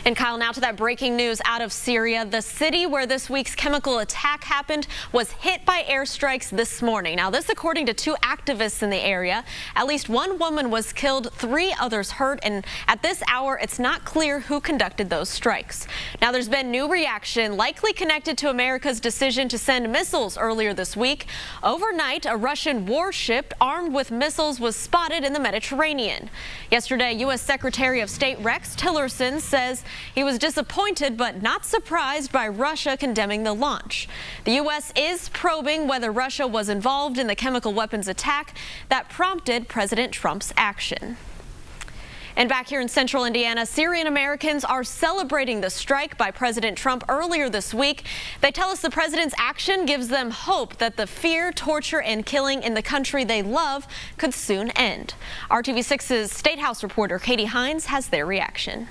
And Kyle, now to that breaking news out of Syria. The city where this week's chemical attack happened was hit by airstrikes this morning. Now, this according to two activists in the area. At least one woman was killed, 3 others hurt, and at this hour, it's not clear who conducted those strikes. Now, there's been new reaction, likely connected to America's decision to send missiles earlier this week. Overnight, a Russian warship armed with missiles was spotted in the Mediterranean. Yesterday, U.S. Secretary of State Rex Tillerson says he was disappointed but not surprised by Russia condemning the launch. The U.S. is probing whether Russia was involved in the chemical weapons attack that prompted President Trump's action. And back here in central Indiana, Syrian Americans are celebrating the strike by President Trump earlier this week. They tell us the president's action gives them hope that the fear, torture, and killing in the country they love could soon end. RTV6's State House reporter Katie Hines has their reaction.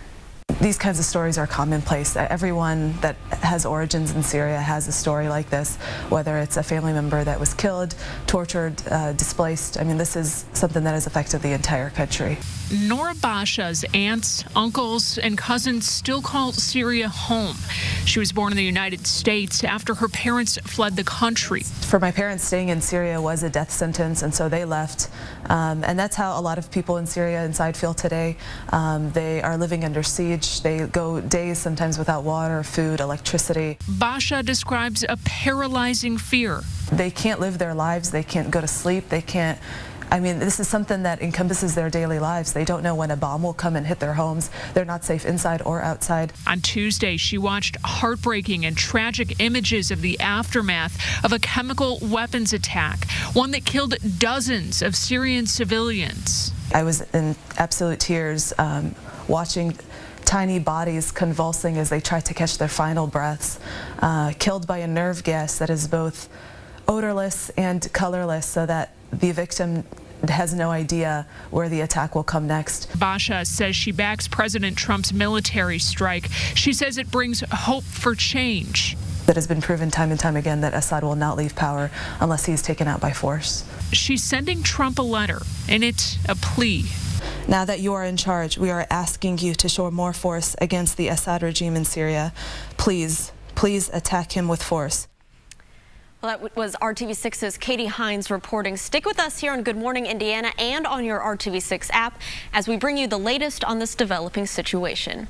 These kinds of stories are commonplace. Everyone that has origins in Syria has a story like this, whether it's a family member that was killed, tortured, displaced. I mean, this is something that has affected the entire country. Nora Basha's aunts, uncles, and cousins still call Syria home. She was born in the United States after her parents fled the country. For my parents, staying in Syria was a death sentence, and so they left. And that's how a lot of people in Syria inside feel today. They are living under siege. They go days sometimes without water, food, electricity. Basha describes a paralyzing fear. They can't live their lives. They can't go to sleep. They can't. I mean, this is something that encompasses their daily lives. They don't know when a bomb will come and hit their homes. They're not safe inside or outside. On Tuesday, she watched heartbreaking and tragic images of the aftermath of a chemical weapons attack, one that killed dozens of Syrian civilians. I was in absolute tears watching tiny bodies convulsing as they try to catch their final breaths, killed by a nerve gas that is both odorless and colorless, so that the victim has no idea where the attack will come next. Basha says she backs President Trump's military strike. She says it brings hope for change. That has been proven time and time again that Assad will not leave power unless he's taken out by force. She's sending Trump a letter, and it's a plea. Now that you are in charge, we are asking you to show more force against the Assad regime in Syria. Please, please attack him with force. Well, that was RTV6's Katie Hines reporting. Stick with us here on Good Morning Indiana and on your RTV6 app as we bring you the latest on this developing situation.